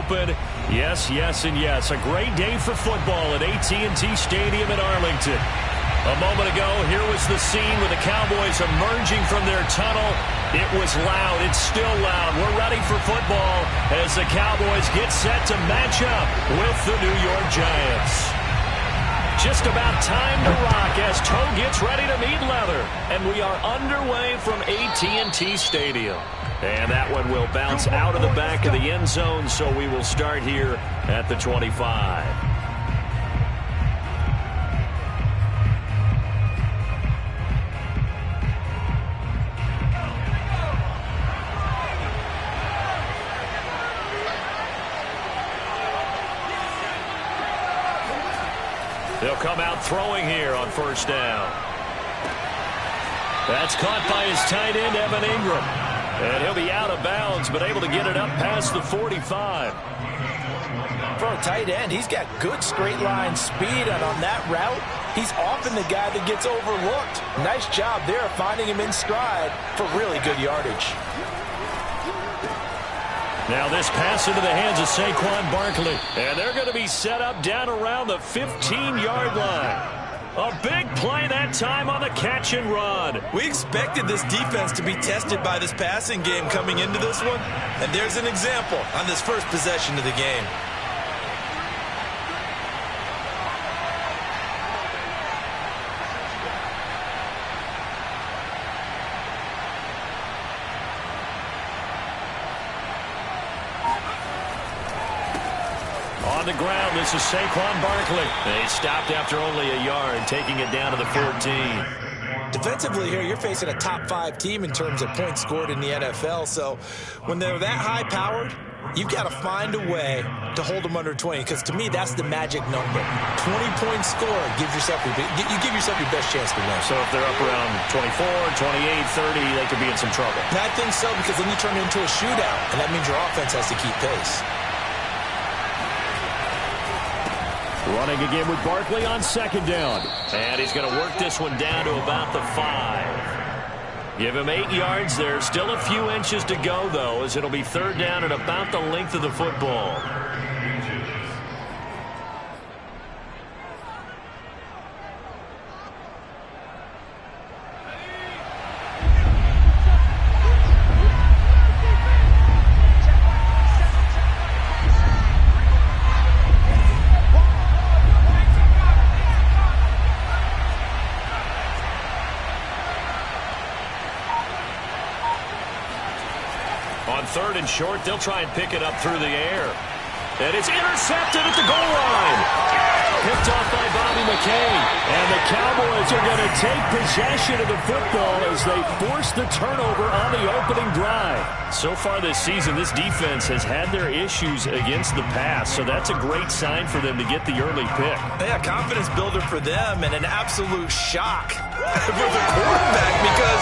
open. Yes, yes, and yes. A great day for football at AT&T Stadium in Arlington. A moment ago, here was the scene with the Cowboys emerging from their tunnel. It was loud. It's still loud. We're ready for football as the Cowboys get set to match up with the New York Giants. Just about time to rock as toe gets ready to meet leather. And we are underway from AT&T Stadium. And that one will bounce out of the back of the end zone, so we will start here at the 25. They'll come out throwing here on first down. That's caught by his tight end, Evan Ingram. And he'll be out of bounds, but able to get it up past the 45. For a tight end, he's got good straight line speed, and on that route, he's often the guy that gets overlooked. Nice job there finding him in stride for really good yardage. Now this pass into the hands of Saquon Barkley. And they're going to be set up down around the 15-yard line. A big play that time on the catch and run. We expected this defense to be tested by this passing game coming into this one. And there's an example on this first possession of the game. On the ground, this is Saquon Barkley. They stopped after only a yard, taking it down to the 14. Defensively here, you're facing a top 5 team in terms of points scored in the NFL. So when they're that high-powered, you've got to find a way to hold them under 20, because to me, that's the magic number. 20-point score, you give yourself your best chance to win. So if they're up around 24, 28, 30, they could be in some trouble. I think so, because then you turn it into a shootout, and that means your offense has to keep pace. Running again with Barkley on second down. And he's going to work this one down to about the 5. Give him 8 yards there. Still a few inches to go, though, as it'll be third down at about the length of the football. Third and short, they'll try and pick it up through the air. And it's intercepted at the goal line. Picked off by Bobby McCain. And the Cowboys are going to take possession of the football as they force the turnover on the opening drive. So far this season, this defense has had their issues against the pass, so that's a great sign for them to get the early pick. Yeah, confidence builder for them, and an absolute shock for the quarterback, because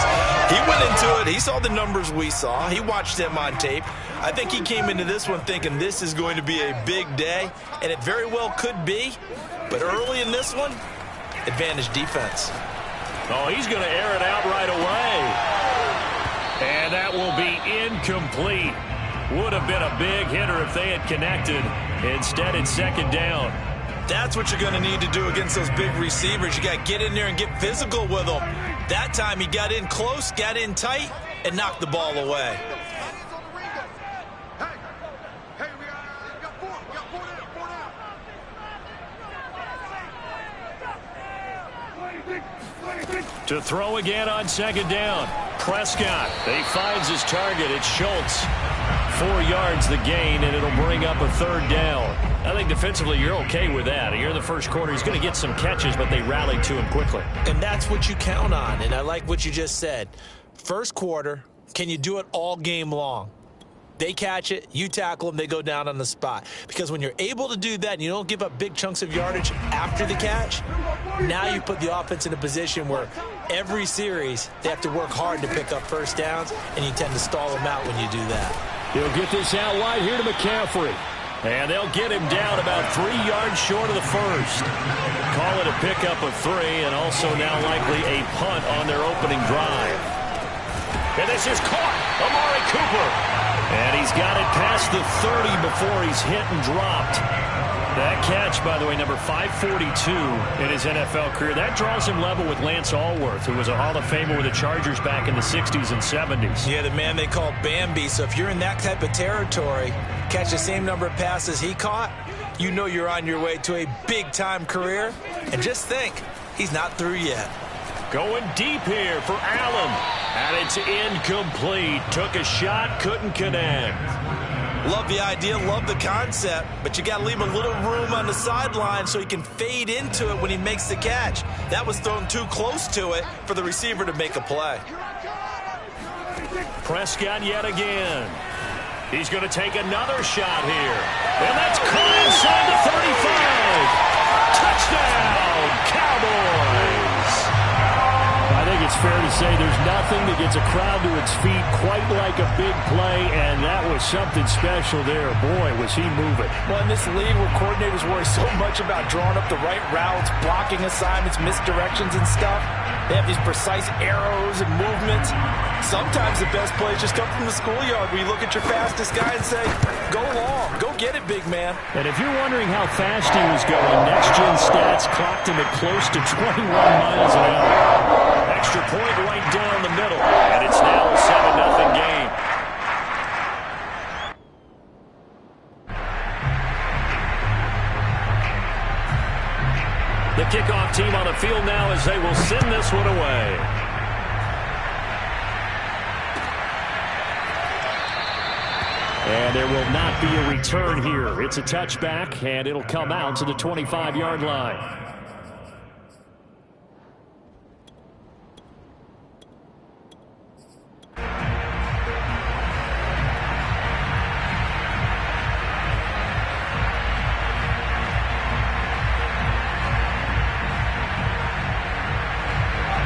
he went into it. He saw the numbers we saw. He watched them on tape. I think he came into this one thinking this is going to be a big day, and it very well could be. But early in this one, advantage defense. Oh, he's going to air it out right away. And that will be incomplete. Would have been a big hitter if they had connected. Instead, it's second down. That's what you're going to need to do against those big receivers. You got to get in there and get physical with them. That time he got in close, got in tight, and knocked the ball away. To throw again on second down. Prescott. He finds his target. It's Schultz. 4 yards the gain, and it'll bring up a third down. I think defensively you're okay with that. Here in the first quarter, he's going to get some catches, but they rallied to him quickly. And that's what you count on, and I like what you just said. First quarter, can you do it all game long? They catch it, you tackle them, they go down on the spot. Because when you're able to do that and you don't give up big chunks of yardage after the catch, now you put the offense in a position where every series they have to work hard to pick up first downs, and you tend to stall them out when you do that. He'll get this out wide here to McCaffrey. And they'll get him down about 3 yards short of the first. Call it a pickup of 3, and also now likely a punt on their opening drive. And this is caught. Amari Cooper. And he's got it past the 30 before he's hit and dropped. That catch, by the way, number 542 in his NFL career. That draws him level with Lance Allworth, who was a Hall of Famer with the Chargers back in the 60s and 70s. Yeah, the man they called Bambi. So if you're in that type of territory, catch the same number of passes he caught, you know you're on your way to a big-time career. And just think, he's not through yet. Going deep here for Allen. And it's incomplete. Took a shot, couldn't connect. Love the idea, love the concept, but you got to leave a little room on the sideline so he can fade into it when he makes the catch. That was thrown too close to it for the receiver to make a play. Prescott yet again. He's going to take another shot here. And that's caught inside the 35. Touchdown, Cowboys. I think it's fair to say there's nothing that gets a crowd to its feet quite like a big play, and that was something special there. Boy, was he moving. Well, in this league where coordinators worry so much about drawing up the right routes, blocking assignments, misdirections and stuff, they have these precise arrows and movements. Sometimes the best plays just come from the schoolyard where you look at your fastest guy and say, go long, go get it, big man. And if you're wondering how fast he was going, next-gen stats clocked him at close to 21 miles an hour. Extra point right down the middle, and it's now a 7-0 game. The kickoff team on the field now as they will send this one away. And there will not be a return here. It's a touchback, and it'll come out to the 25-yard line.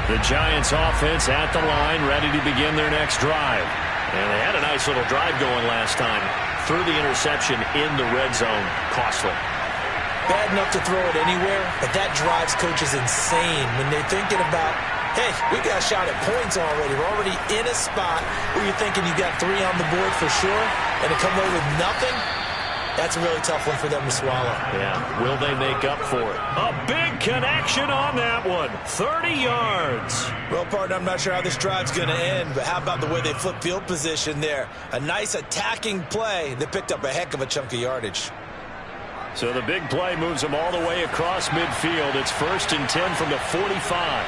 The Giants offense at the line, ready to begin their next drive. And they had a nice little drive going last time. Threw the interception in the red zone. Costly. Bad enough to throw it anywhere, but that drives coaches insane when they're thinking about, hey, we got a shot at points already. We're already in a spot where you're thinking you got 3 on the board for sure, and to come away with nothing, that's a really tough one for them to swallow. Yeah, will they make up for it? A big connection on that one. 30 yards. Well, partner, I'm not sure how this drive's going to end, but how about the way they flip field position there? A nice attacking play that picked up a heck of a chunk of yardage. So the big play moves them all the way across midfield. It's 1st and 10 from the 45.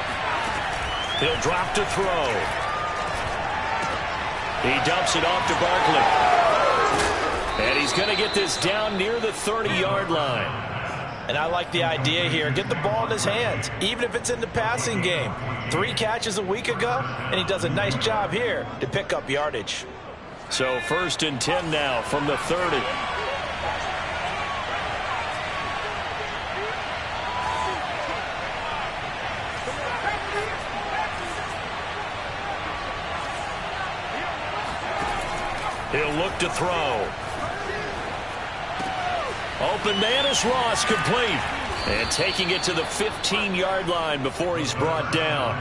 He'll drop to throw. He dumps it off to Barkley. And he's going to get this down near the 30-yard line. And I like the idea here. Get the ball in his hands, even if it's in the passing game. 3 catches a week ago, and he does a nice job here to pick up yardage. So 1st and 10 now from the 30. He'll look to throw. Open man is Ross, complete. And taking it to the 15-yard line before he's brought down.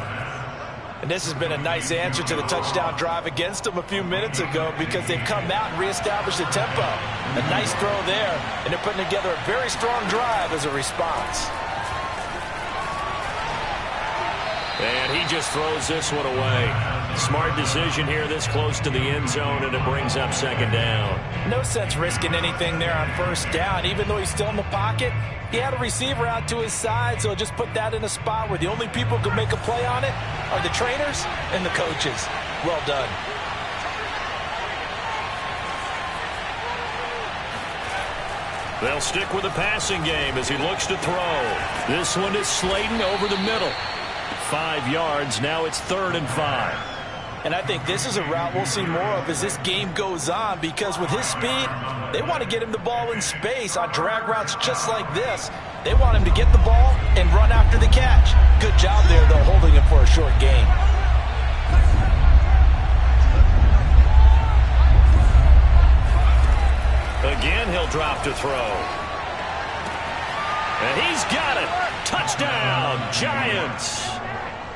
And this has been a nice answer to the touchdown drive against them a few minutes ago because they've come out and reestablished the tempo. A nice throw there, and they're putting together a very strong drive as a response. And he just throws this one away. Smart decision here this close to the end zone, and it brings up 2nd down. No sense risking anything there on 1st down. Even though he's still in the pocket, he had a receiver out to his side, so just put that in a spot where the only people who can make a play on it are the trainers and the coaches. Well done. They'll stick with the passing game as he looks to throw. This one is Slayton over the middle. 5 yards. Now it's 3rd and 5. And I think this is a route we'll see more of as this game goes on because with his speed, they want to get him the ball in space on drag routes just like this. They want him to get the ball and run after the catch. Good job there, though, holding him for a short gain. Again, he'll drop to throw. And he's got it. Touchdown, Giants.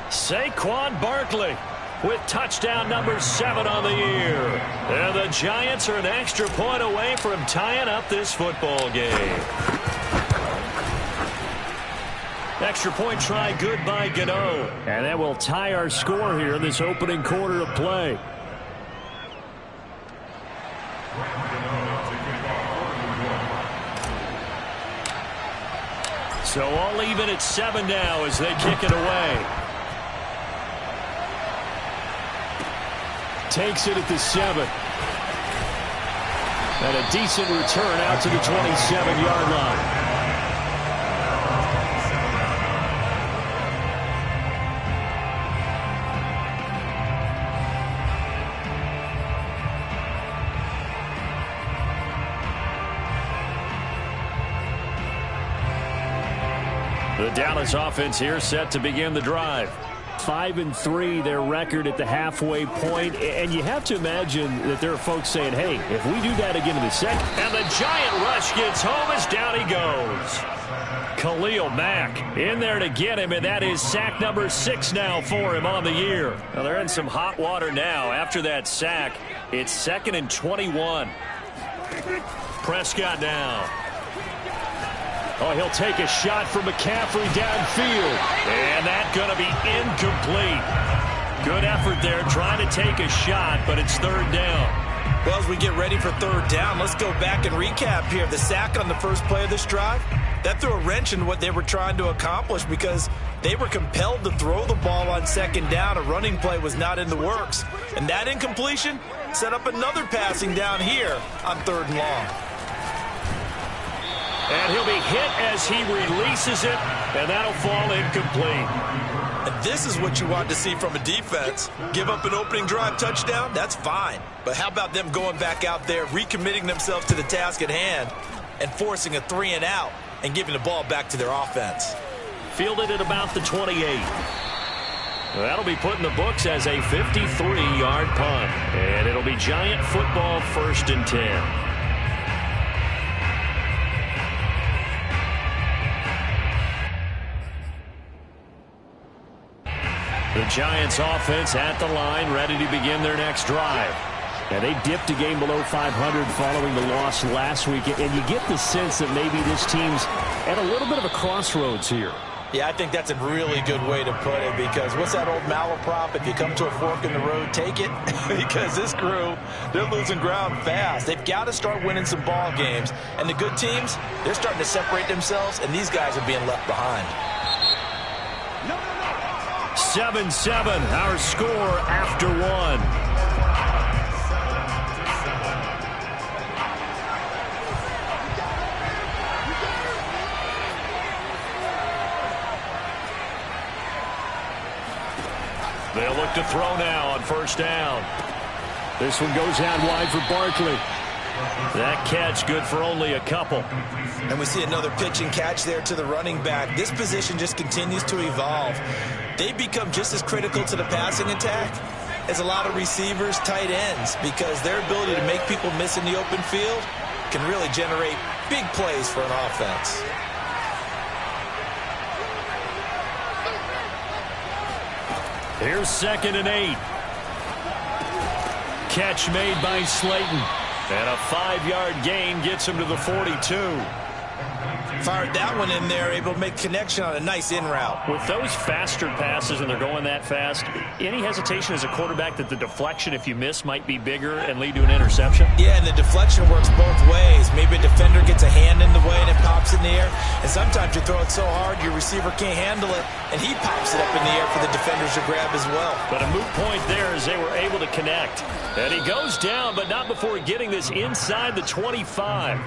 Saquon Barkley. with touchdown number 7 on the year. And the Giants are an extra point away from tying up this football game. Extra point try good by Gano. And that will tie our score here in this opening quarter of play. So all even at 7 now as they kick it away. Takes it at the 7. And a decent return out to the 27-yard line. The Dallas offense here set to begin the drive. 5-3 their record at the halfway point, and you have to imagine that there are folks saying, hey, if we do that again in the second. And the giant rush gets home as down he goes. Khalil Mack in there to get him, and that is sack number 6 now for him on the year. Now they're in some hot water now after that sack. It's 2nd and 21. Prescott now. Oh, he'll take a shot from McCaffrey downfield. And that's going to be incomplete. Good effort there trying to take a shot, but it's 3rd down. Well, as we get ready for 3rd down, let's go back and recap here. The sack on the first play of this drive, that threw a wrench in what they were trying to accomplish because they were compelled to throw the ball on 2nd down. A running play was not in the works. And that incompletion set up another passing down here on 3rd and long. And he'll be hit as he releases it, and that'll fall incomplete. And this is what you want to see from a defense. Give up an opening drive touchdown, that's fine. But how about them going back out there, recommitting themselves to the task at hand, and forcing a 3-and-out and giving the ball back to their offense. Fielded at about the 28. That'll be put in the books as a 53-yard punt. And it'll be Giant football 1st and 10. The Giants offense at the line, ready to begin their next drive. And they dipped a game below 500 following the loss last week. And you get the sense that maybe this team's at a little bit of a crossroads here. Yeah, I think that's a really good way to put it because what's that old malaprop? If you come to a fork in the road, take it. Because this crew, they're losing ground fast. They've got to start winning some ball games. And the good teams, they're starting to separate themselves, and these guys are being left behind. 7-7, our score after 1. They'll look to throw now on 1st down. This one goes out wide for Barkley. That catch good for only a couple. And we see another pitch and catch there to the running back. This position just continues to evolve. They become just as critical to the passing attack as a lot of receivers, tight ends, because their ability to make people miss in the open field can really generate big plays for an offense. Here's 2nd and 8. Catch made by Slayton. And a 5-yard gain gets him to the 42. Fired that one in there, able to make connection on a nice in route. With those faster passes and they're going that fast, any hesitation as a quarterback that the deflection, if you miss, might be bigger and lead to an interception? Yeah, and the deflection works both ways. Maybe a defender gets a hand in the way and it pops in the air. And sometimes you throw it so hard your receiver can't handle it, and he pops it up in the air for the defenders to grab as well. But a moot point there as they were able to connect. And he goes down, but not before getting this inside the 25.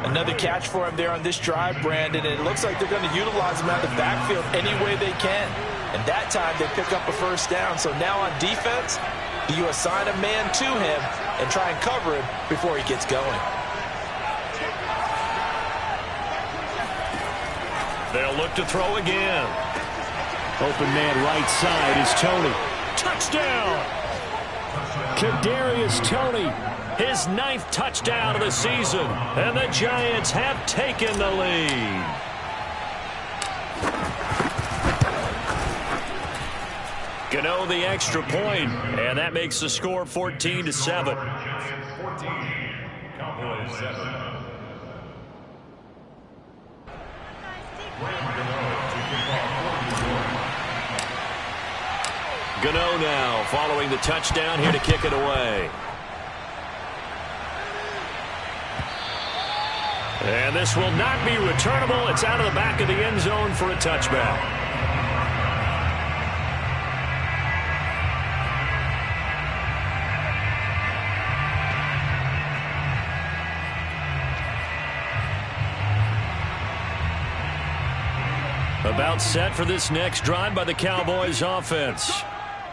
Another catch for him there on this drive, Brandon, and it looks like they're going to utilize him out of the backfield any way they can. And that time they pick up a 1st down. So now on defense, do you assign a man to him and try and cover him before he gets going? They'll look to throw again. Open man right side is Tony. Touchdown! Kadarius Toney, his 9th touchdown of the season, and the Giants have taken the lead. Gano the extra point, and that makes the score 14-7. Cowboys 7. Gano now following the touchdown here to kick it away. And this will not be returnable. It's out of the back of the end zone for a touchback. About set for this next drive by the Cowboys offense.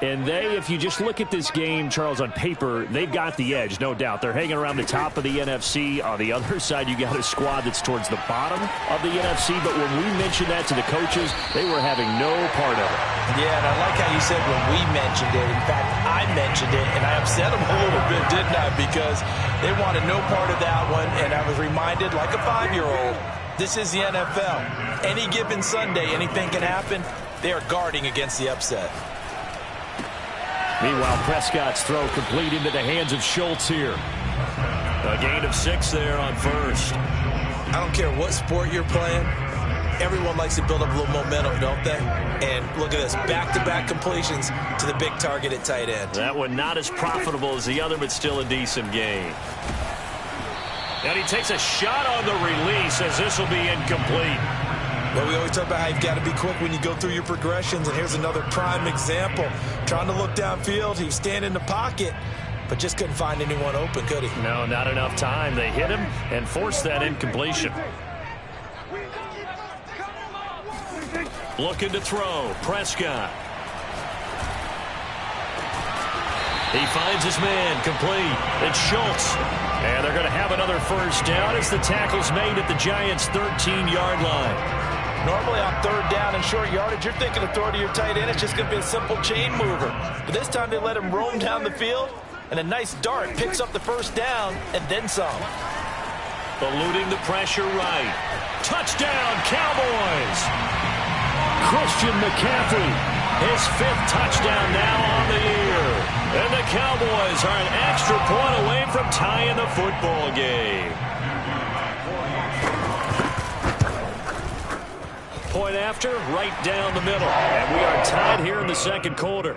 And if you just look at this game, Charles, on paper, they've got the edge, no doubt. They're hanging around the top of the NFC. On the other side, you got a squad that's towards the bottom of the NFC. But when we mentioned that to the coaches, they were having no part of it. Yeah, and I like how you said when we mentioned it. In fact, I mentioned it, and I upset them a little bit, didn't I? Because they wanted no part of that one, and I was reminded, like a 5-year-old, this is the NFL. Any given Sunday, anything can happen. They are guarding against the upset. Meanwhile, Prescott's throw complete into the hands of Schultz here. A gain of 6 there on first. I don't care what sport you're playing. Everyone likes to build up a little momentum, don't they? And look at this, back-to-back completions to the big target at tight end. That one not as profitable as the other, but still a decent gain. And he takes a shot on the release as this will be incomplete. Well, we always talk about how you've got to be quick when you go through your progressions, and here's another prime example. Trying to look downfield, he was standing in the pocket, but just couldn't find anyone open, could he? No, not enough time. They hit him and forced that incompletion. Looking to throw, Prescott. He finds his man, complete. It's Schultz. And they're going to have another first down as the tackle's made at the Giants' 13-yard line. Normally on third down and short yardage, you're thinking of throw to your tight end. It's just going to be a simple chain mover. But this time they let him roam down the field, and a nice dart picks up the first down and then some. Eluding the pressure right. Touchdown, Cowboys! Christian McCaffrey, his 5th touchdown now on the year. And the Cowboys are an extra point away from tying the football game. Point after, right down the middle. And we are tied here in the second quarter.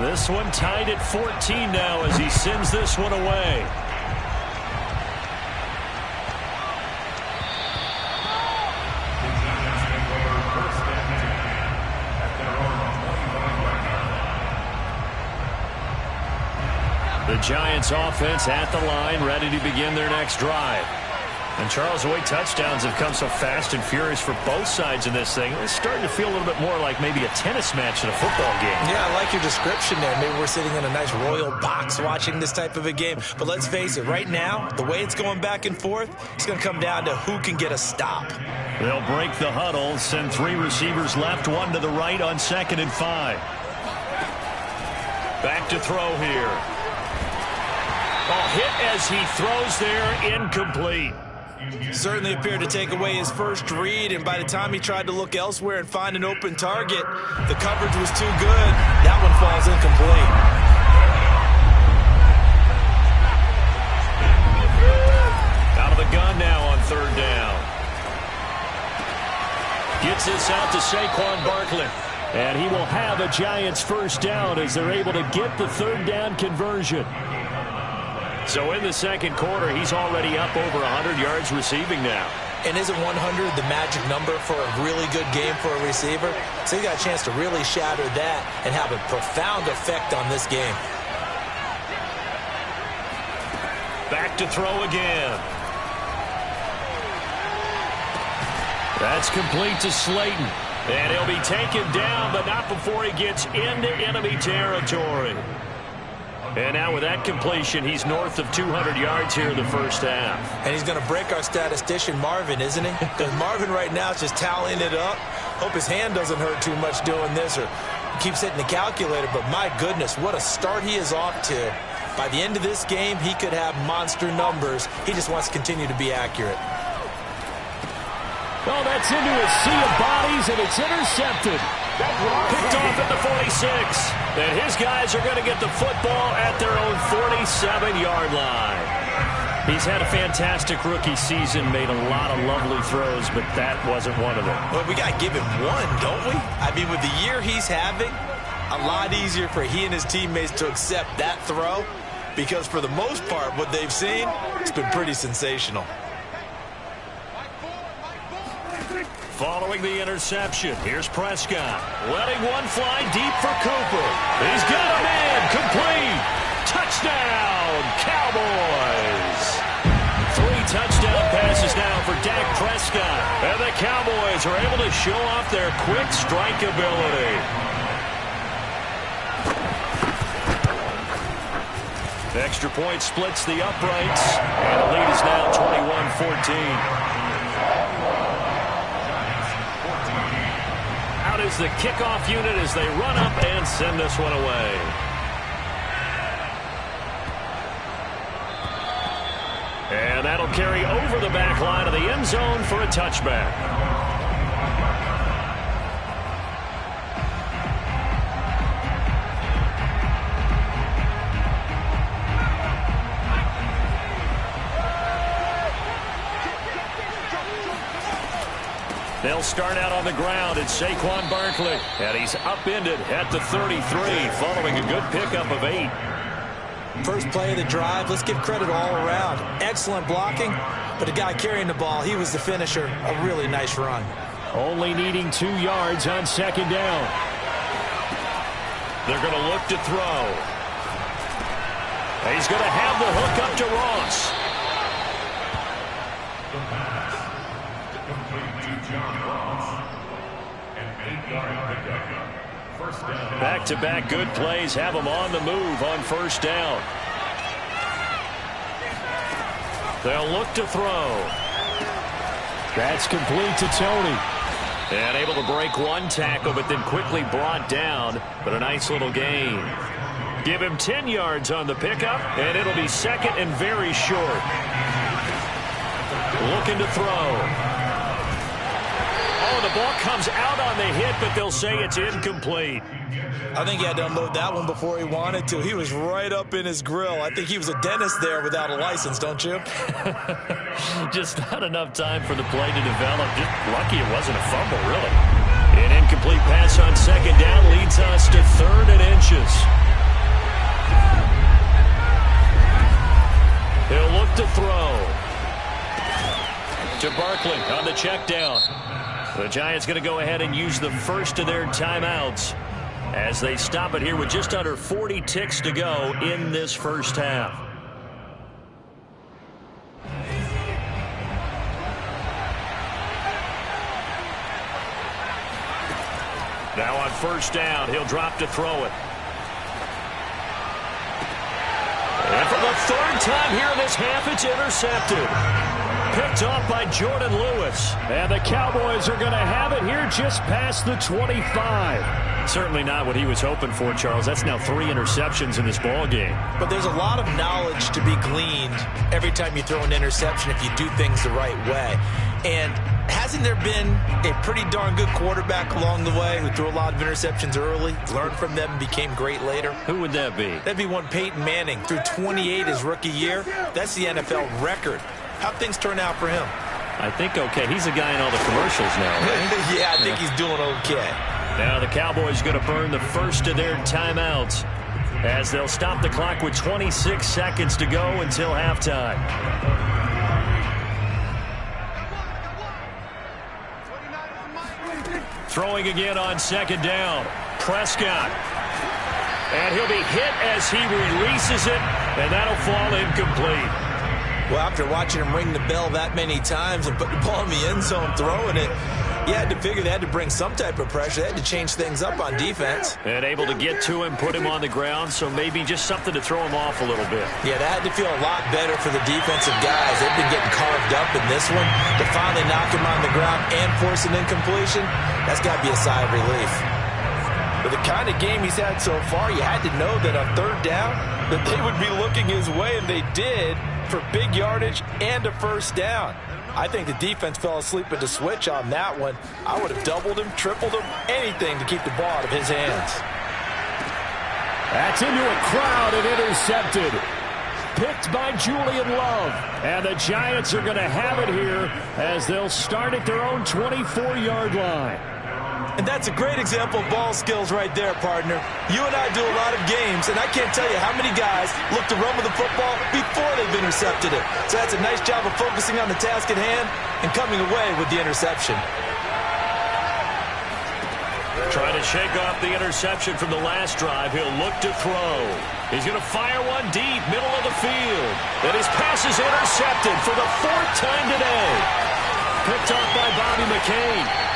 This one tied at 14 now as he sends this one away. The Giants offense at the line, ready to begin their next drive. And Charles, the way touchdowns have come so fast and furious for both sides in this thing, it's starting to feel a little bit more like maybe a tennis match in a football game. Yeah, I like your description there. Maybe we're sitting in a nice royal box watching this type of a game. But let's face it, right now, the way it's going back and forth, it's going to come down to who can get a stop. They'll break the huddle, send 3 receivers left, 1 to the right on 2nd and 5. Back to throw here. Hit as he throws there, incomplete. Certainly appeared to take away his first read, and by the time he tried to look elsewhere and find an open target, the coverage was too good. That one falls incomplete. Out of the gun now on 3rd down. Gets this out to Saquon Barkley. And he will have a Giants first down as they're able to get the 3rd down conversion. So in the second quarter, he's already up over 100 yards receiving now. And isn't 100 the magic number for a really good game for a receiver? So he got a chance to really shatter that and have a profound effect on this game. Back to throw again. That's complete to Slayton. And he'll be taken down, but not before he gets into enemy territory. And now with that completion, he's north of 200 yards here in the first half. And he's going to break our statistician, Marvin, isn't he? Because Marvin right now is just tallying it up. Hope his hand doesn't hurt too much doing this, or keeps hitting the calculator. But my goodness, what a start he is off to. By the end of this game, he could have monster numbers. He just wants to continue to be accurate. Oh, that's into a sea of bodies, and it's intercepted. Picked off at the 46. And his guys are going to get the football at their own 47-yard line. He's had a fantastic rookie season, made a lot of lovely throws, but that wasn't one of them. Well, we got to give him one, don't we? I mean, with the year he's having, a lot easier for he and his teammates to accept that throw, because for the most part, what they've seen, it's been pretty sensational. Following the interception, here's Prescott. Letting one fly deep for Cooper. He's got a man, complete. Touchdown, Cowboys. 3 touchdown passes now for Dak Prescott. And the Cowboys are able to show off their quick strike ability. The extra point splits the uprights. And the lead is now 21-14. Out is the kickoff unit as they run up and send this one away. And that'll carry over the back line of the end zone for a touchback. They'll start out on the ground. It's Saquon Barkley. And he's upended at the 33 following a good pickup of 8. First play of the drive, let's give credit all around. Excellent blocking, but the guy carrying the ball, he was the finisher. A really nice run. Only needing 2 yards on second down. They're going to look to throw. He's going to have the hook up to Ross. Back-to-back good plays have him on the move on first down. They'll look to throw. That's complete to Tony. And able to break one tackle, but then quickly brought down. But a nice little gain. Give him 10 yards on the pickup, and it'll be second and very short. Looking to throw. Oh, the ball comes out on the hit, but they'll say it's incomplete. I think he had to unload that one before he wanted to. He was right up in his grill. I think he was a dentist there without a license, don't you? Just not enough time for the play to develop. Just lucky it wasn't a fumble, really. An incomplete pass on second down leads us to 3rd and inches. He'll look to throw. To Barkley on the check down. The Giants going to go ahead and use the first of their timeouts as they stop it here with just under 40 ticks to go in this first half. Now on first down, he'll drop to throw it. And for the 3rd time here in this half, it's intercepted. Picked off by Jordan Lewis. And the Cowboys are going to have it here just past the 25. Certainly not what he was hoping for, Charles. That's now 3 interceptions in this ball game. But there's a lot of knowledge to be gleaned every time you throw an interception if you do things the right way. And hasn't there been a pretty darn good quarterback along the way who threw a lot of interceptions early, learned from them, and became great later? Who would that be? That'd be one Peyton Manning. Threw 28 his rookie year. That's the NFL record. How'd things turn out for him? I think okay. He's a guy in all the commercials now, right? Yeah, I think he's doing okay. Now the Cowboys going to burn the first of their timeouts as they'll stop the clock with 26 seconds to go until halftime. Throwing again on second down. Prescott. And he'll be hit as he releases it, and that'll fall incomplete. Well, after watching him ring the bell that many times and put the ball in the end zone throwing it, you had to figure they had to bring some type of pressure. They had to change things up on defense. And able to get to him, put him on the ground, so maybe just something to throw him off a little bit. Yeah, that had to feel a lot better for the defensive guys. They've been getting carved up in this one. To finally knock him on the ground and force an incompletion, that's got to be a sigh of relief. But the kind of game he's had so far, you had to know that on 3rd down, that they would be looking his way, and they did, for big yardage and a first down. I think the defense fell asleep at the switch on that one. I would have doubled him, tripled him, anything to keep the ball out of his hands. That's into a crowd and intercepted. Picked by Julian Love. And the Giants are going to have it here as they'll start at their own 24-yard line. And that's a great example of ball skills right there, partner. You and I do a lot of games, and I can't tell you how many guys look to run with the football before they've intercepted it. So that's a nice job of focusing on the task at hand and coming away with the interception. Trying to shake off the interception from the last drive. He'll look to throw. He's going to fire one deep, middle of the field. And his pass is intercepted for the 4th time today. Picked off by Bobby McCain.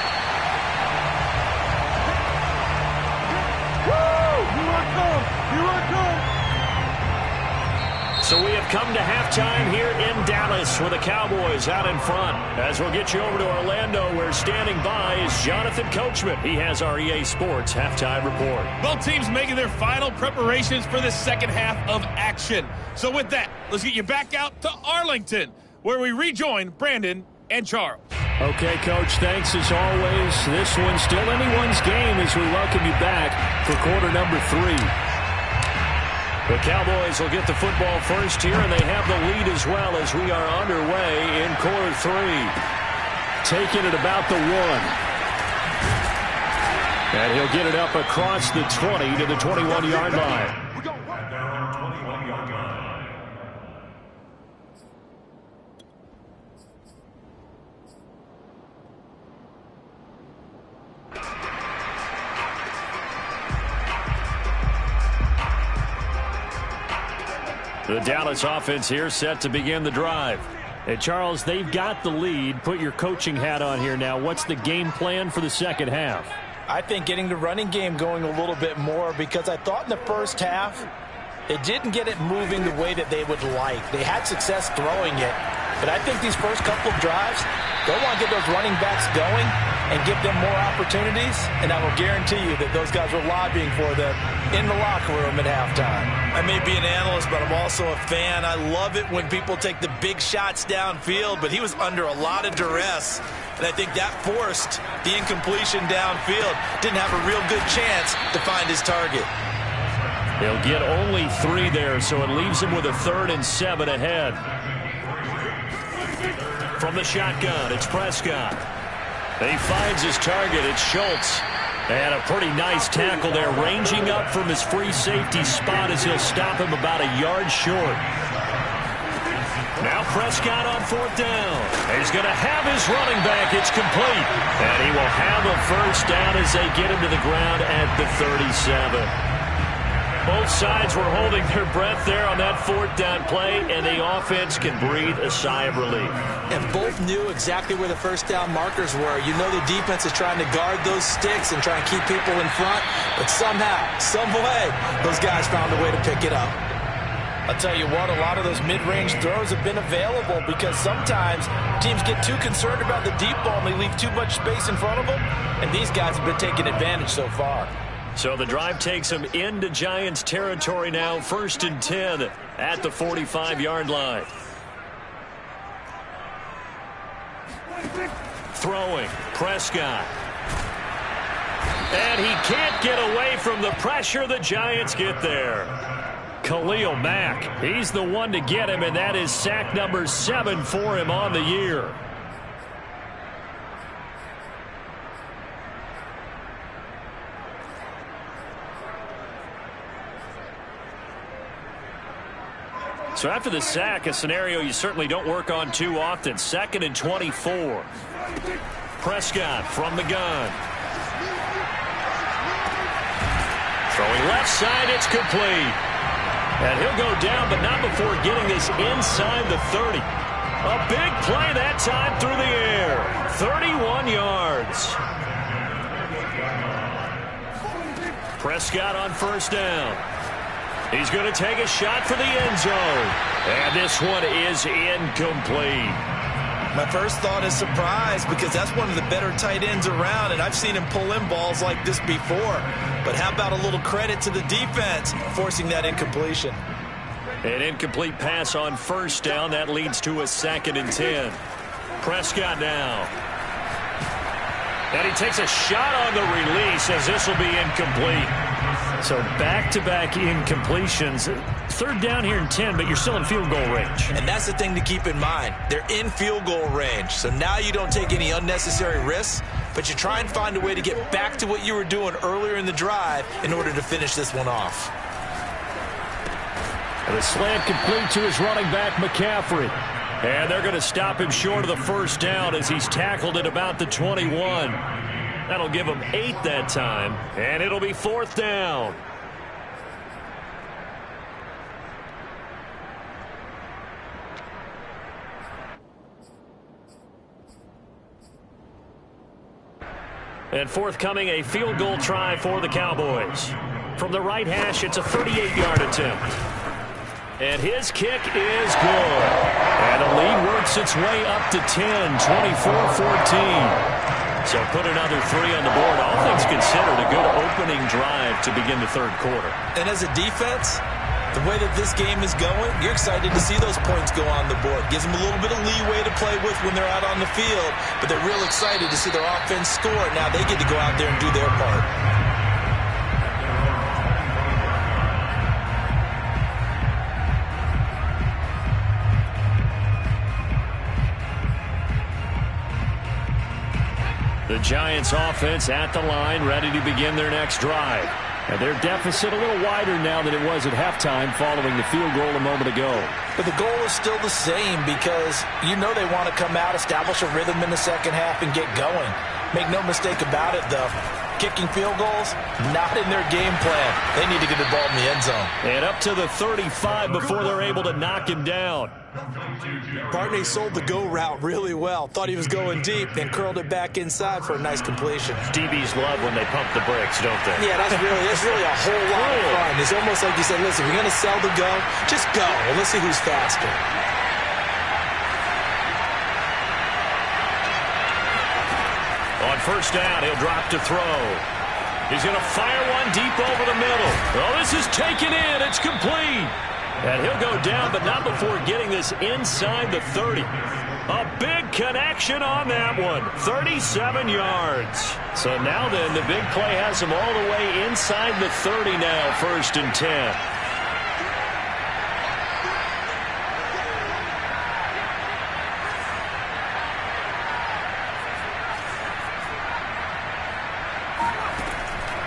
So we have come to halftime here in Dallas with the Cowboys out in front. As we'll get you over to Orlando, where standing by is Jonathan Coachman. He has our EA Sports halftime report. Both teams making their final preparations for the second half of action. So with that, let's get you back out to Arlington, where we rejoin Brandon and Charles. Okay, Coach, thanks as always. This one's still anyone's game as we welcome you back for quarter number 3. The Cowboys will get the football first here, and they have the lead as well as we are underway in quarter 3. Taking it about the 1. And he'll get it up across the 20 to the 21-yard line. The Dallas offense here set to begin the drive. Hey, Charles, they've got the lead. Put your coaching hat on here now. What's the game plan for the second half? I think getting the running game going a little bit more, because I thought in the first half it didn't get it moving the way that they would like. They had success throwing it, but I think these first couple of drives, they'll want to get those running backs going and give them more opportunities, and I will guarantee you that those guys were lobbying for them in the locker room at halftime. I may be an analyst, but I'm also a fan. I love it when people take the big shots downfield, but he was under a lot of duress, and I think that forced the incompletion downfield. Didn't have a real good chance to find his target. He'll get only 3 there, so it leaves him with a 3rd and 7 ahead. From the shotgun, it's Prescott. He finds his target. It's Schultz. And a pretty nice tackle there, ranging up from his free safety spot as he'll stop him about a yard short. Now Prescott on 4th down. He's going to have his running back. It's complete. And he will have a first down as they get him to the ground at the 37. Both sides were holding their breath there on that 4th down play, and the offense can breathe a sigh of relief. And both knew exactly where the first down markers were. You know the defense is trying to guard those sticks and try and keep people in front, but somehow, some way, those guys found a way to pick it up. I'll tell you what, a lot of those mid-range throws have been available because sometimes teams get too concerned about the deep ball and they leave too much space in front of them, and these guys have been taking advantage so far. So the drive takes them into Giants territory now, 1st and 10 at the 45-yard line. Throwing, Prescott. And he can't get away from the pressure. The Giants get there. Khalil Mack, he's the one to get him, and that is sack number 7 for him on the year. So after the sack, a scenario you certainly don't work on too often. 2nd and 24. Prescott from the gun. Throwing left side, it's complete. And he'll go down, but not before getting this inside the 30. A big play that time through the air. 31 yards. Prescott on 1st down. He's going to take a shot for the end zone. And this one is incomplete. My first thought is surprise, because that's one of the better tight ends around, and I've seen him pull in balls like this before. But how about a little credit to the defense forcing that incompletion? An incomplete pass on 1st down. That leads to a 2nd and 10. Prescott now. And he takes a shot on the release as this will be incomplete. So back-to-back incompletions. Third down here and 10, but you're still in field goal range. And that's the thing to keep in mind. They're in field goal range. So now you don't take any unnecessary risks, but you try and find a way to get back to what you were doing earlier in the drive in order to finish this one off. And the slant complete to his running back, McCaffrey. And they're going to stop him short of the first down as he's tackled at about the 21. That'll give him 8 that time, and it'll be 4th down. And forthcoming, a field goal try for the Cowboys. From the right hash, it's a 38-yard attempt. And his kick is good. And the lead works its way up to 10, 24-14. So put another 3 on the board. All things considered, a good opening drive to begin the third quarter. And as a defense, the way that this game is going, you're excited to see those points go on the board. Gives them a little bit of leeway to play with when they're out on the field, but they're real excited to see their offense score. Now they get to go out there and do their part. The Giants offense at the line, ready to begin their next drive. And their deficit a little wider now than it was at halftime following the field goal a moment ago. But the goal is still the same because you know they want to come out, establish a rhythm in the second half, and get going. Make no mistake about it, though. Kicking field goals, not in their game plan. They need to get the ball in the end zone. And up to the 35 before they're able to knock him down. Barney sold the go route really well. Thought he was going deep, then curled it back inside for a nice completion. DBs love when they pump the brakes, don't they? Yeah, that's really a whole lot of fun. It's almost like you said, listen, we're going to sell the go. Just go, and let's see who's faster. On first down, he'll drop to throw. He's going to fire one deep over the middle. Oh, this is taken in. It's complete. And he'll go down, but not before getting this inside the 30. A big connection on that one. 37 yards. So now then, the big play has him all the way inside the 30 now, 1st and 10.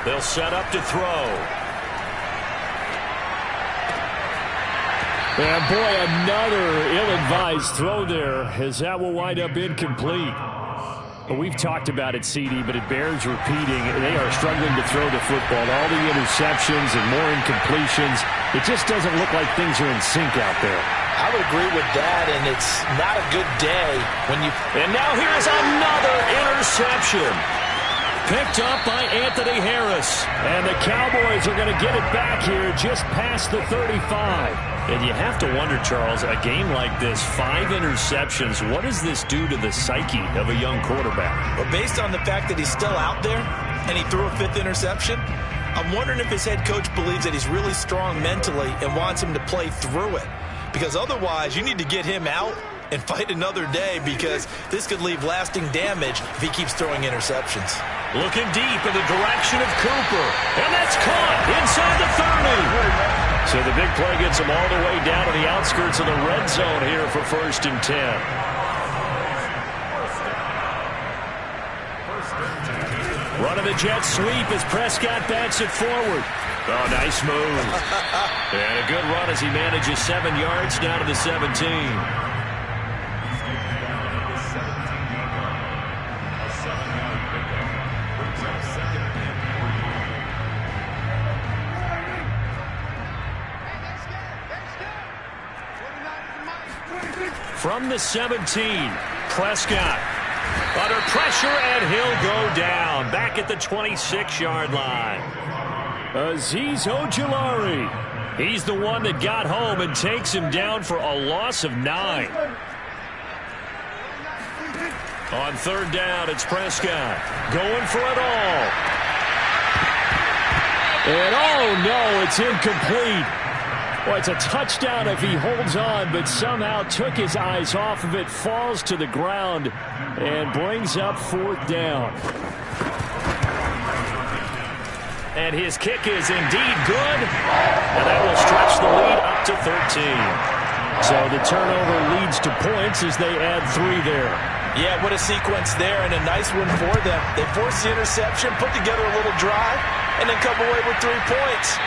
They'll set up to throw. And boy, another ill-advised throw there as that will wind up incomplete. But we've talked about it, CD, but it bears repeating. They are struggling to throw the football. All the interceptions and more incompletions. It just doesn't look like things are in sync out there. I would agree with that, and it's not a good day when you... And now here's another interception. Picked up by Anthony Harris. And the Cowboys are going to get it back here just past the 35. And you have to wonder, Charles, a game like this, 5 interceptions, what does this do to the psyche of a young quarterback? Well, based on the fact that he's still out there and he threw a 5th interception, I'm wondering if his head coach believes that he's really strong mentally and wants him to play through it. Because otherwise, you need to get him out and fight another day because this could leave lasting damage if he keeps throwing interceptions. Looking deep in the direction of Cooper. And that's caught inside the 30. So the big play gets him all the way down to the outskirts of the red zone here for 1st and 10. Running the jet sweep as Prescott bats it forward. Oh, nice move. And a good run as he manages 7 yards down to the 17. From the 17, Prescott under pressure, and he'll go down back at the 26-yard line. Azeez Ojulari, he's the one that got home and takes him down for a loss of 9. On 3rd down, it's Prescott going for it all. And oh no, it's incomplete. Well, it's a touchdown if he holds on, but somehow took his eyes off of it, falls to the ground, and brings up 4th down. And his kick is indeed good, and that will stretch the lead up to 13. So the turnover leads to points as they add 3 there. Yeah, what a sequence there, and a nice one for them. They forced the interception, put together a little drive, and then come away with 3 points.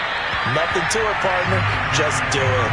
Nothing to it, partner. Just do it.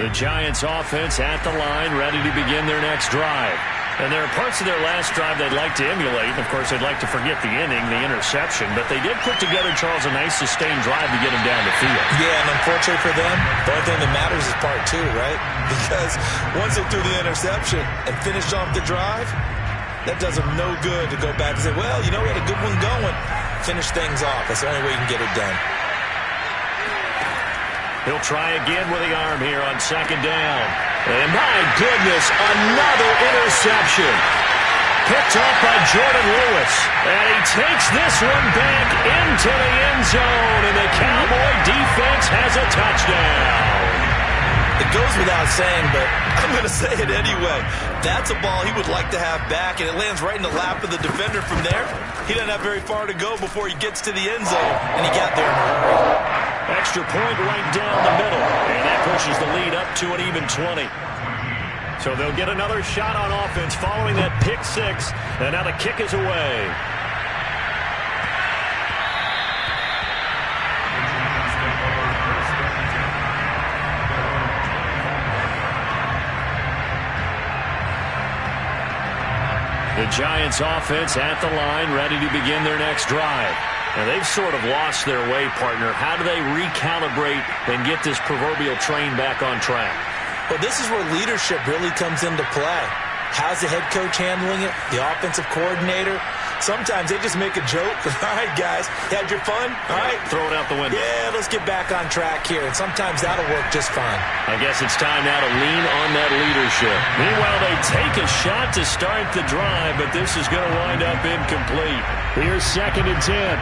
The Giants offense at the line, ready to begin their next drive. And there are parts of their last drive they'd like to emulate. Of course, they'd like to forget the inning, the interception. But they did put together, Charles, a nice sustained drive to get him down the field. Yeah, and unfortunately for them, the only thing that matters is part 2, right? Because once they threw the interception and finished off the drive, that does them no good to go back and say, well, you know, we had a good one going. Finish things off. That's the only way you can get it done. He'll try again with the arm here on 2nd down. And my goodness, another interception. Picked off by Jordan Lewis. And he takes this one back into the end zone. And the Cowboy defense has a touchdown. It goes without saying, but I'm going to say it anyway. That's a ball he would like to have back, and it lands right in the lap of the defender from there. He doesn't have very far to go before he gets to the end zone, and he got there in a hurry. Extra point right down the middle, and that pushes the lead up to an even 20. So they'll get another shot on offense following that pick 6, and now the kick is away. The Giants offense at the line, ready to begin their next drive. And they've sort of lost their way, partner. How do they recalibrate and get this proverbial train back on track? Well, this is where leadership really comes into play. How's the head coach handling it? The offensive coordinator? Sometimes they just make a joke. All right, guys, had your fun? All right. Throw it out the window. Yeah, let's get back on track here. And sometimes that'll work just fine. I guess it's time now to lean on that leadership. Meanwhile, they take a shot to start the drive, but this is going to wind up incomplete. Here's 2nd and 10.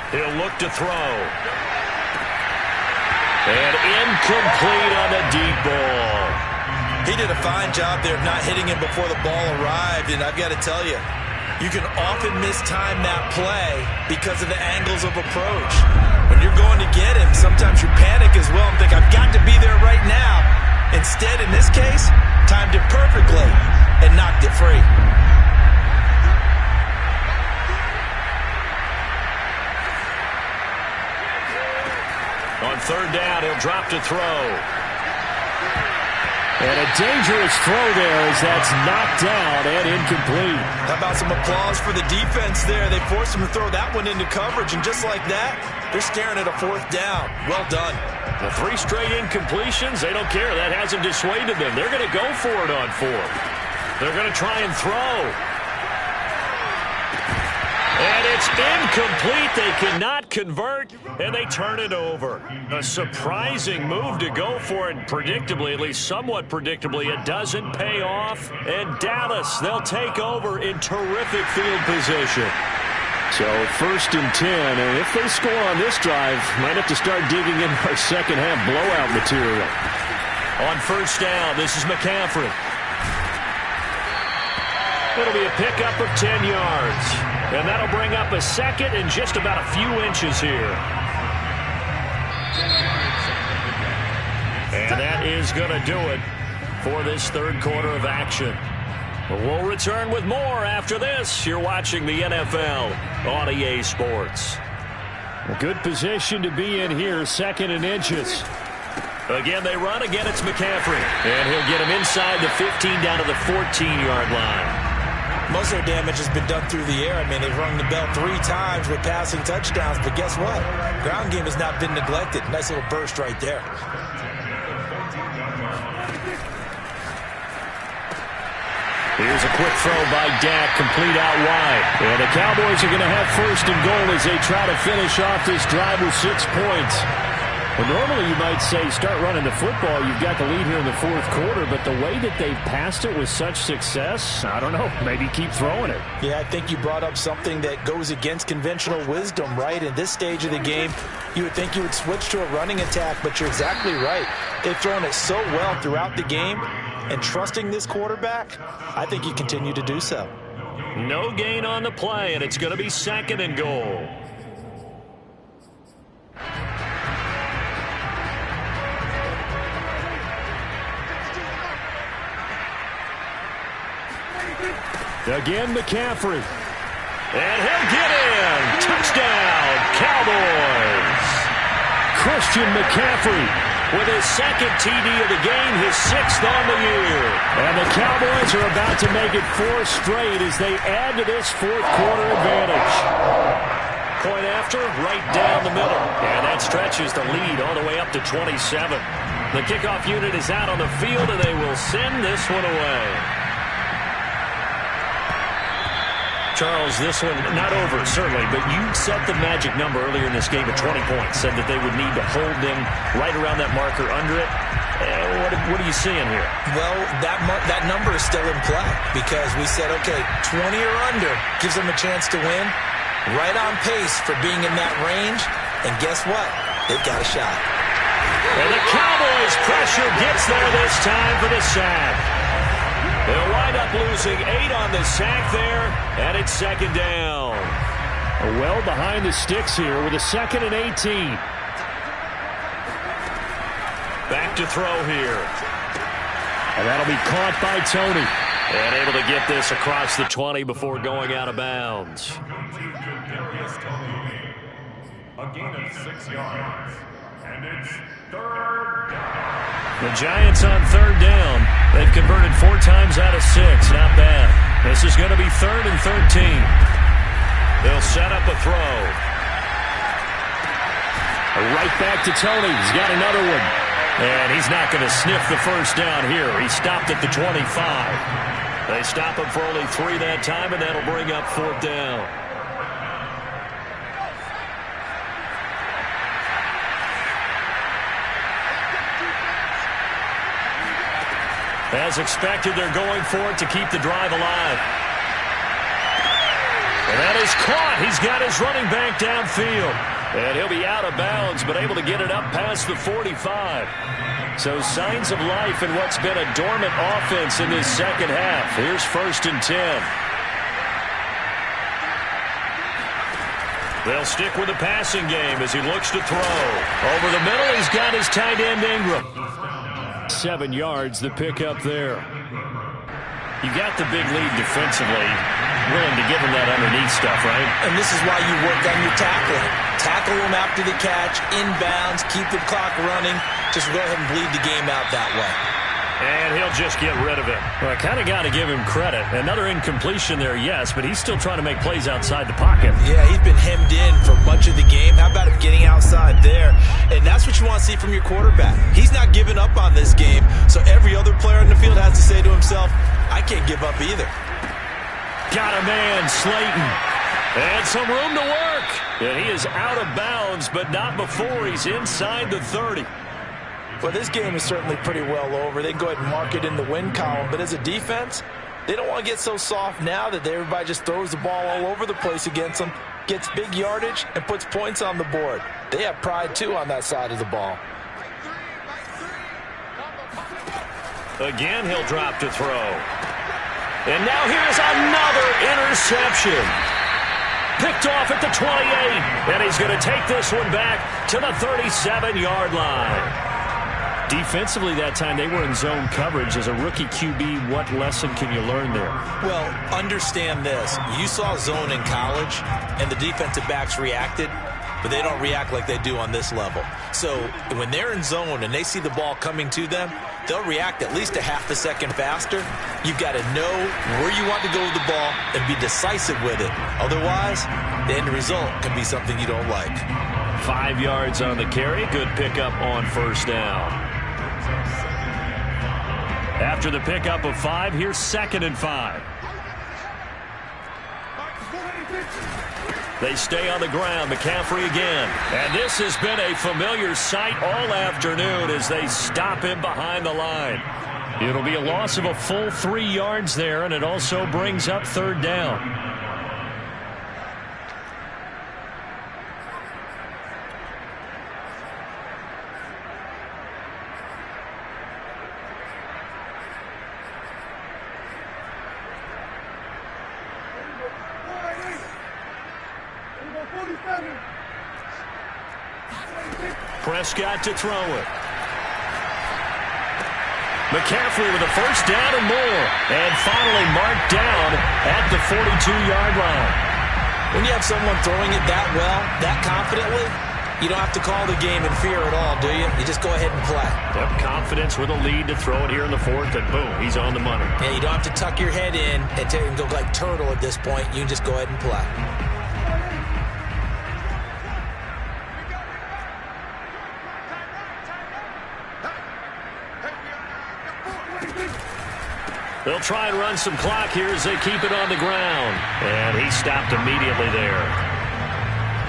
He'll look to throw. And incomplete on the deep ball. He did a fine job there of not hitting him before the ball arrived, and I've got to tell you, you can often mistime that play because of the angles of approach. When you're going to get him, sometimes you panic as well and think, I've got to be there right now. Instead, in this case, timed it perfectly and knocked it free. On 3rd down, he'll drop to throw. And a dangerous throw there as that's knocked down and incomplete. How about some applause for the defense there? They forced him to throw that one into coverage, and just like that, they're staring at a 4th down. Well done. The 3 straight incompletions, they don't care. That hasn't dissuaded them. They're going to go for it on 4th. They're going to try and throw. And it's incomplete. They cannot convert, and they turn it over. A surprising move to go for it, predictably, at least somewhat predictably. It doesn't pay off, and Dallas, they'll take over in terrific field position. So 1st and 10, and if they score on this drive, might have to start digging in our second-half blowout material. On 1st down, this is McCaffrey. It'll be a pickup of 10 yards. And that'll bring up a 2nd and just about a few inches here. And that is going to do it for this 3rd quarter of action. We'll return with more after this. You're watching the NFL on EA Sports. A good position to be in here, 2nd and inches. Again, they run. Again, it's McCaffrey. And he'll get him inside the 15 down to the 14-yard line. Most of their damage has been done through the air. I mean, they've rung the bell 3 times with passing touchdowns, but guess what? Ground game has not been neglected. Nice little burst right there. Here's a quick throw by Dak, complete out wide. And the Cowboys are going to have first and goal as they try to finish off this drive with 6 points. Well, normally you might say start running the football. You've got the lead here in the fourth quarter, but the way that they've passed it with such success, I don't know, maybe keep throwing it. Yeah, I think you brought up something that goes against conventional wisdom, right? In this stage of the game, you would think you would switch to a running attack, but you're exactly right. They've thrown it so well throughout the game, and trusting this quarterback, I think you continue to do so. No gain on the play, and it's going to be second and goal. Again, McCaffrey. And he'll get in. Touchdown, Cowboys. Christian McCaffrey with his second TD of the game, his 6th on the year. And the Cowboys are about to make it 4 straight as they add to this fourth quarter advantage. Point after, right down the middle. And that stretches the lead all the way up to 27. The kickoff unit is out on the field, and they will send this one away. Charles, this one not over, certainly, but you set the magic number earlier in this game at 20 points, said that they would need to hold them right around that marker under it. What are you seeing here? Well, that number is still in play because we said, okay, 20 or under gives them a chance to win. Right on pace for being in that range, and guess what? They've got a shot. And the Cowboys' pressure gets there this time for the sack. They'll wind up losing 8 on the sack there, and it's second down. Well behind the sticks here with a 2nd and 18. Back to throw here. And that'll be caught by Tony. And able to get this across the 20 before going out of bounds. A gain of 6 yards. And it's 3rd down. The Giants on 3rd down. They've converted 4 times out of 6. Not bad. This is going to be 3rd and 13. They'll set up a throw. Right back to Tony. He's got another one. And he's not going to sniff the first down here. He stopped at the 25. They stop him for only 3 that time, and that'll bring up 4th down. As expected, they're going for it to keep the drive alive. And that is caught. He's got his running back downfield. And he'll be out of bounds, but able to get it up past the 45. So signs of life in what's been a dormant offense in this second half. Here's 1st and 10. They'll stick with the passing game as he looks to throw. Over the middle, he's got his tight end Ingram. 7 yards, the pickup there. You got the big lead defensively. Willing to give him that underneath stuff, right? And this is why you work on your tackling. Tackle them after the catch, inbounds, keep the clock running. Just go ahead and bleed the game out that way. And he'll just get rid of it. Well, I kind of got to give him credit. Another incompletion there, yes, but he's still trying to make plays outside the pocket. Yeah, he's been hemmed in for much of the game. How about him getting outside there? And that's what you want to see from your quarterback. He's not giving up on this game, so every other player in the field has to say to himself, I can't give up either. Got a man, Slayton. And some room to work. And he is out of bounds, but not before he's inside the 30. Well, this game is certainly pretty well over. They can go ahead and mark it in the win column. But as a defense, they don't want to get so soft now that everybody just throws the ball all over the place against them, gets big yardage, and puts points on the board. They have pride, too, on that side of the ball. Again, he'll drop to throw. And now here's another interception. Picked off at the 28. And he's going to take this one back to the 37-yard line. Defensively that time, they were in zone coverage. As a rookie QB, what lesson can you learn there? Well, understand this. You saw zone in college, and the defensive backs reacted. but they don't react like they do on this level. So when they're in zone and they see the ball coming to them, they'll react at least a half a second faster. You've got to know where you want to go with the ball and be decisive with it. Otherwise, the end result can be something you don't like. 5 yards on the carry. Good pickup on first down. After the pickup of 5, here's 2nd and 5. They stay on the ground. McCaffrey again. And this has been a familiar sight all afternoon as they stop him behind the line. It'll be a loss of a full 3 yards there, and it also brings up 3rd down. Prescott to throw it. McCaffrey with a first down and more. And finally marked down at the 42-yard line. When you have someone throwing it that well, that confidently, you don't have to call the game in fear at all, do you? You just go ahead and play. Yep, confidence with a lead to throw it here in the 4th, and boom, he's on the money. Yeah, you don't have to tuck your head in and go like turtle at this point. You can just go ahead and play. They'll try and run some clock here as they keep it on the ground. And he stopped immediately there.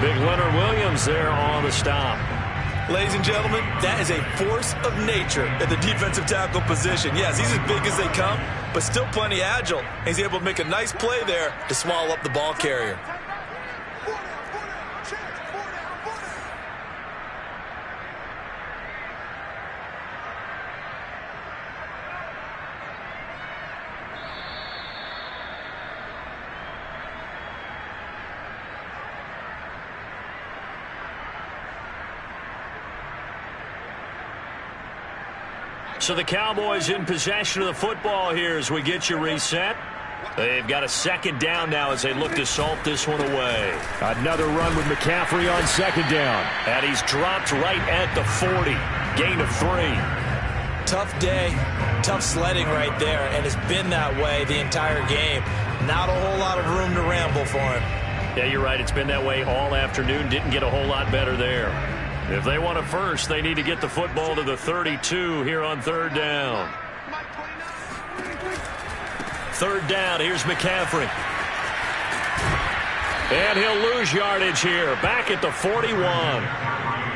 Big Leonard Williams there on the stop. Ladies and gentlemen, that is a force of nature at the defensive tackle position. Yes, he's as big as they come, but still plenty agile. He's able to make a nice play there to swallow up the ball carrier. So the Cowboys in possession of the football here as we get you reset. They've got a 2nd down now as they look to salt this one away. Another run with McCaffrey on 2nd down. And he's dropped right at the 40. Gain of 3. Tough day, tough sledding right there, and it's been that way the entire game. Not a whole lot of room to ramble for him. Yeah, you're right. It's been that way all afternoon. Didn't get a whole lot better there. If they want it first, they need to get the football to the 32 here on 3rd down. 3rd down, here's McCaffrey. And he'll lose yardage here, back at the 41.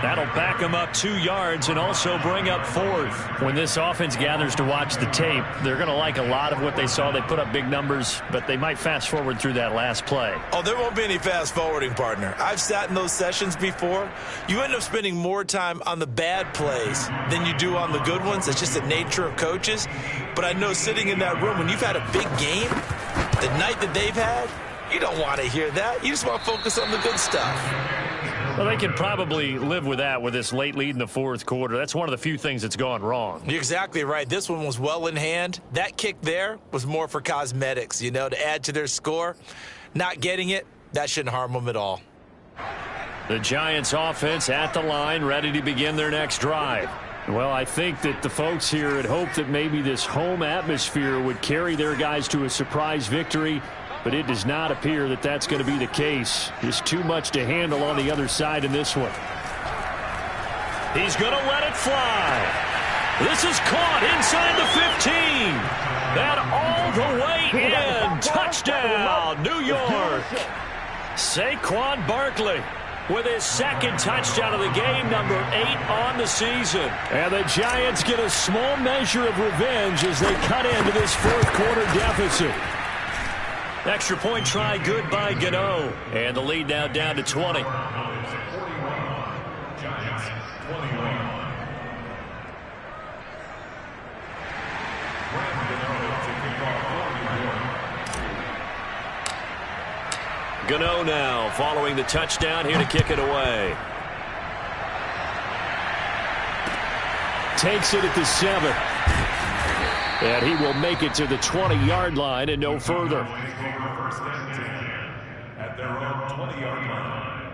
That'll back him up 2 yards and also bring up 4th. When this offense gathers to watch the tape, they're going to like a lot of what they saw. They put up big numbers, but they might fast forward through that last play. Oh, there won't be any fast forwarding, partner. I've sat in those sessions before. You end up spending more time on the bad plays than you do on the good ones. It's just the nature of coaches. But I know sitting in that room, when you've had a big game, the night that they've had, you don't want to hear that. You just want to focus on the good stuff. Well, they can probably live with that with this late lead in the 4th quarter. That's one of the few things that's gone wrong. You're exactly right. This one was well in hand. That kick there was more for cosmetics, to add to their score. Not getting it, that shouldn't harm them at all. The Giants offense at the line, ready to begin their next drive. Well, I think that the folks here had hoped that maybe this home atmosphere would carry their guys to a surprise victory. But it does not appear that that's going to be the case. There's too much to handle on the other side in this one. He's going to let it fly. This is caught inside the 15. That all the way in. Touchdown, New York. Saquon Barkley with his 2nd touchdown of the game, number 8 on the season. And the Giants get a small measure of revenge as they cut into this 4th quarter deficit. Extra point try good by Gano. And the lead now down to 20. Gano now following the touchdown here to kick it away. Takes it at the 7. And he will make it to the 20-yard line and no further. At their own 20-yard line.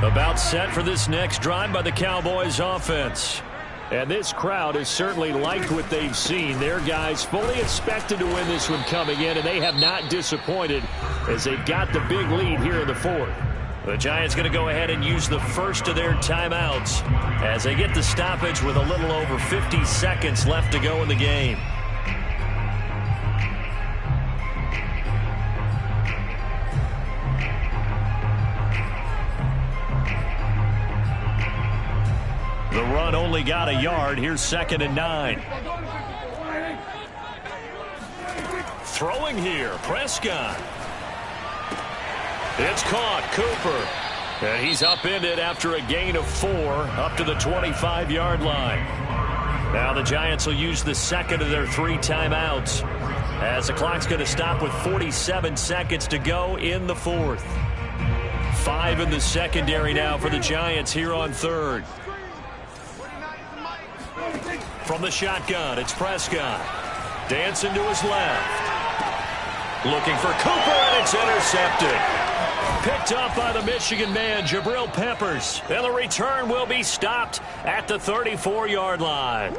About set for this next drive by the Cowboys offense. And this crowd has certainly liked what they've seen. Their guys fully expected to win this one coming in, and they have not disappointed as they've got the big lead here in the fourth. The Giants going to go ahead and use the first of their timeouts as they get the stoppage with a little over 50 seconds left to go in the game. The run only got a yard. Here's 2nd and 9. Throwing here, Prescott. It's caught, Cooper. And he's upended after a gain of 4 up to the 25-yard line. Now the Giants will use the second of their 3 timeouts as the clock's going to stop with 47 seconds to go in the fourth. 5 in the secondary now for the Giants here on third. From the shotgun, it's Prescott. Dancing to his left. Looking for Cooper, and it's intercepted. Picked up by the Michigan man, Jabril Peppers. And the return will be stopped at the 34-yard line.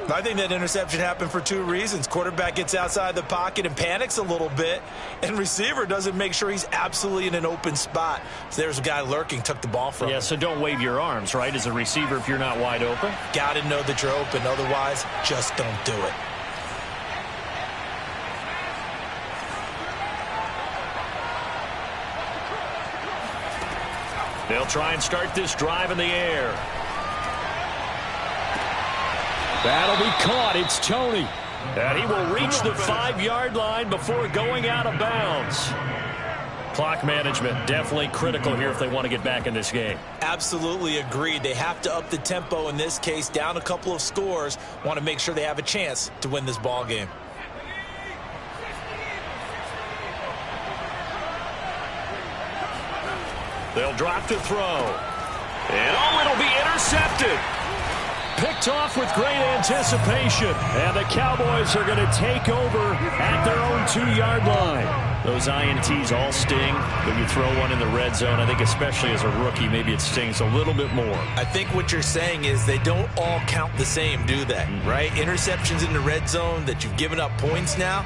I think that interception happened for 2 reasons. Quarterback gets outside the pocket and panics a little bit, and receiver doesn't make sure he's absolutely in an open spot. So there's a guy lurking, took the ball from him. Yeah, so don't wave your arms, right, as a receiver if you're not wide open? Got to know that you're open. Otherwise, just don't do it. They'll try and start this drive in the air. That'll be caught. It's Tony. And he will reach the 5-yard line before going out of bounds. Clock management definitely critical here if they want to get back in this game. Absolutely agreed. They have to up the tempo in this case, down a couple of scores. Want to make sure they have a chance to win this ball game. They'll drop to throw. And it'll be intercepted. Picked off with great anticipation. And the Cowboys are going to take over at their own 2-yard line. Those INTs all sting when you throw one in the red zone. I think especially as a rookie, maybe it stings a little bit more. I think what you're saying is they don't all count the same, do they? Right? Interceptions in the red zone that you've given up points now,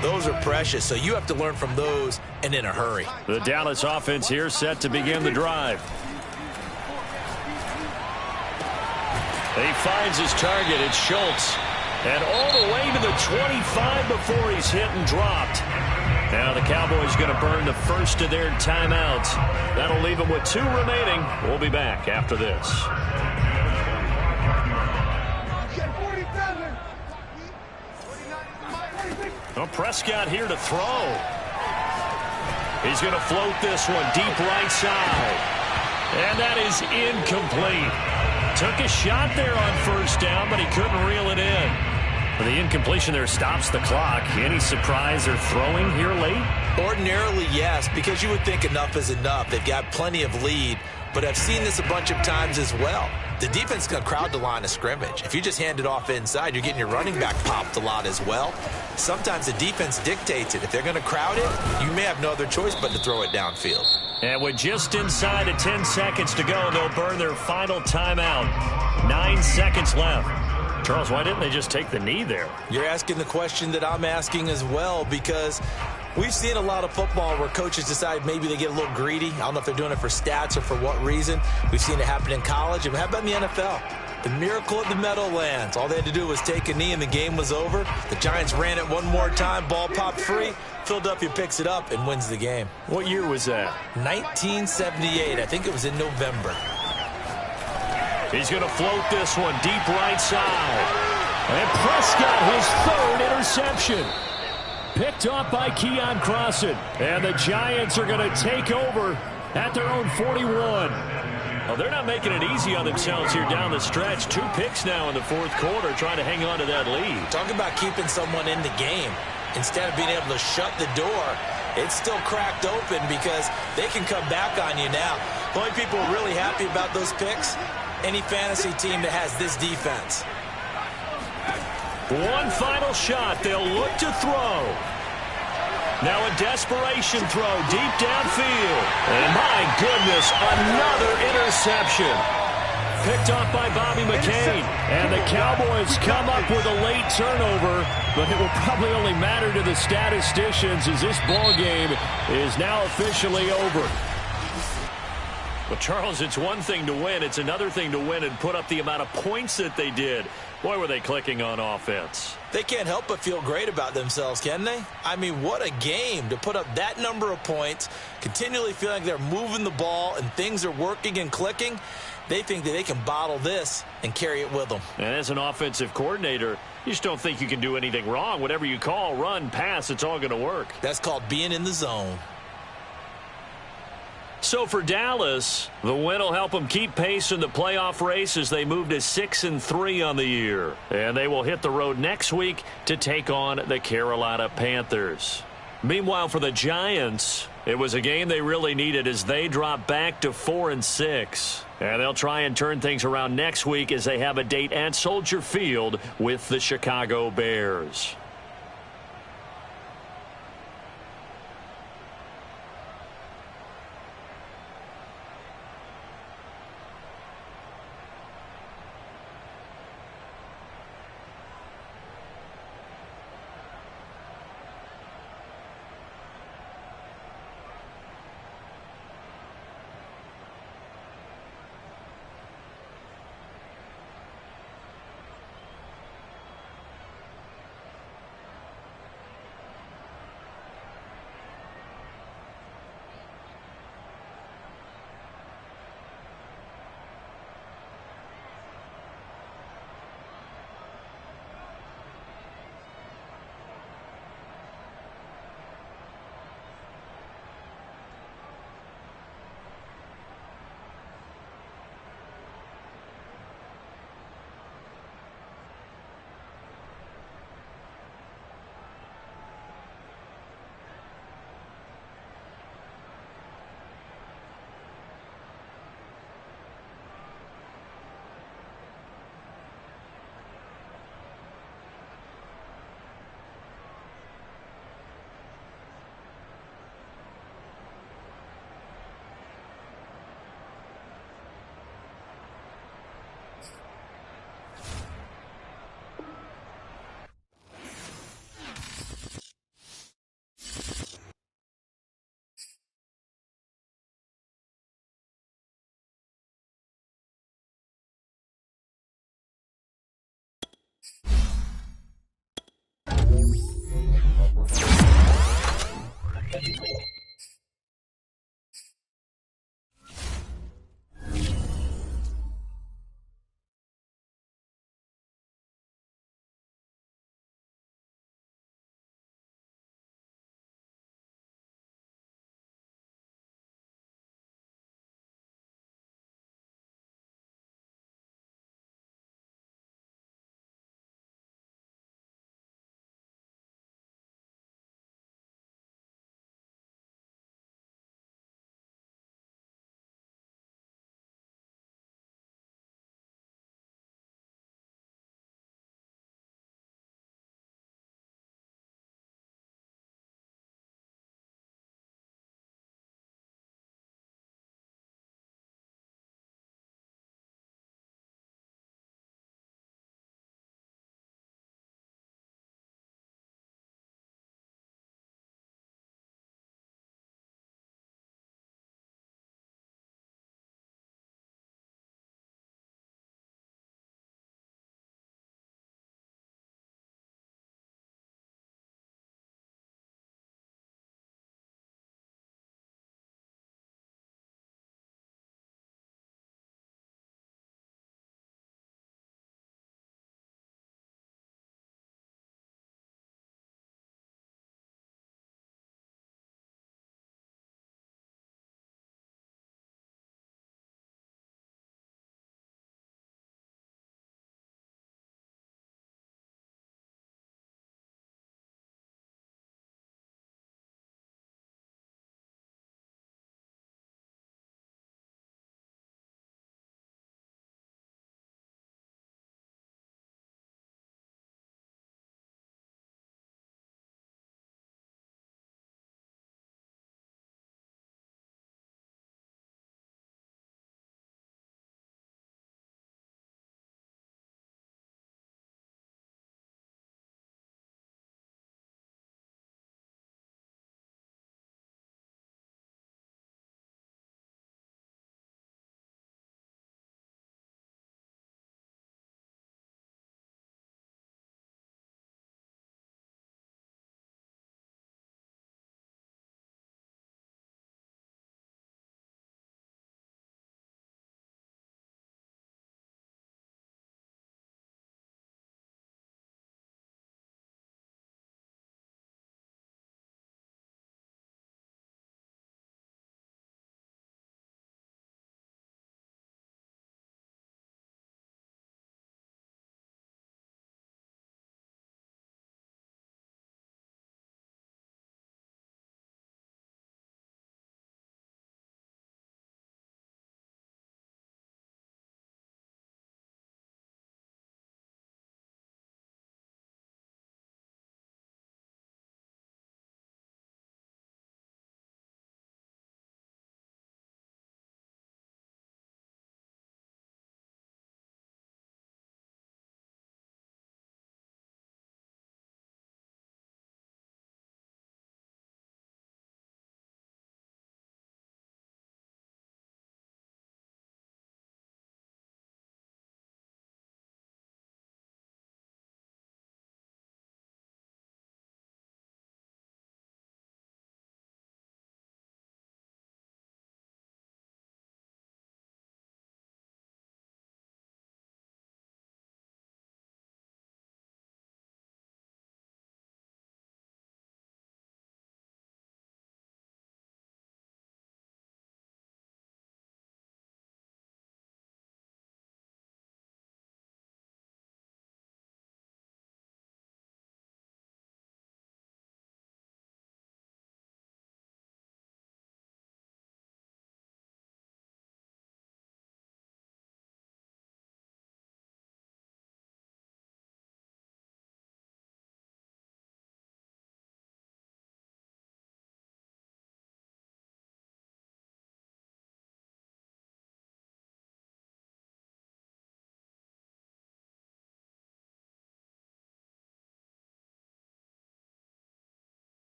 those are precious. So you have to learn from those and in a hurry. The Dallas offense here set to begin the drive. He finds his target. It's Schultz. And all the way to the 25 before he's hit and dropped. Now the Cowboys going to burn the first of their timeouts. That'll leave them with 2 remaining. We'll be back after this. Well, Prescott here to throw. He's going to float this one deep right side. And that is incomplete. Took a shot there on first down, but he couldn't reel it in. The incompletion there stops the clock. Any surprise they're throwing here late? Ordinarily, yes, because you would think enough is enough. They've got plenty of lead, but I've seen this a bunch of times as well. The defense is going to crowd the line of scrimmage. If you just hand it off inside, you're getting your running back popped a lot as well. Sometimes the defense dictates it. If they're going to crowd it, you may have no other choice but to throw it downfield. And with just inside of 10 seconds to go, they'll burn their final timeout. 9 seconds left. Charles, why didn't they just take the knee there? You're asking the question that I'm asking as well, because we've seen a lot of football where coaches decide maybe they get a little greedy. I don't know if they're doing it for stats or for what reason. We've seen it happen in college. And how about in the NFL? The miracle of the Meadowlands. All they had to do was take a knee and the game was over. The Giants ran it one more time. Ball popped free. Philadelphia picks it up and wins the game. What year was that? 1978. I think it was in November. He's going to float this one deep right side. And Prescott, his 3rd interception. Picked off by Keon Crossan. And the Giants are going to take over at their own 41. Well, they're not making it easy on themselves here down the stretch. 2 picks now in the 4th quarter trying to hang on to that lead. Talk about keeping someone in the game. Instead of being able to shut the door, it's still cracked open because they can come back on you now. The only people really happy about those picks, any fantasy team that has this defense. One final shot. They'll look to throw. Now a desperation throw deep downfield. And my goodness, another interception. Picked off by Bobby McCain. And the Cowboys come up with a late turnover, but it will probably only matter to the statisticians as this ball game is now officially over. Well, Charles, it's one thing to win. It's another thing to win and put up the amount of points that they did. Boy, were they clicking on offense. They can't help but feel great about themselves, can they? I mean, what a game to put up that number of points, continually feel like they're moving the ball and things are working and clicking. They think that they can bottle this and carry it with them. And as an offensive coordinator, you just don't think you can do anything wrong. Whatever you call, run, pass, it's all going to work. That's called being in the zone. So for Dallas, the win will help them keep pace in the playoff race as they move to 6-3 on the year. And they will hit the road next week to take on the Carolina Panthers. Meanwhile, for the Giants, it was a game they really needed as they drop back to 4-6. And they'll try and turn things around next week as they have a date at Soldier Field with the Chicago Bears.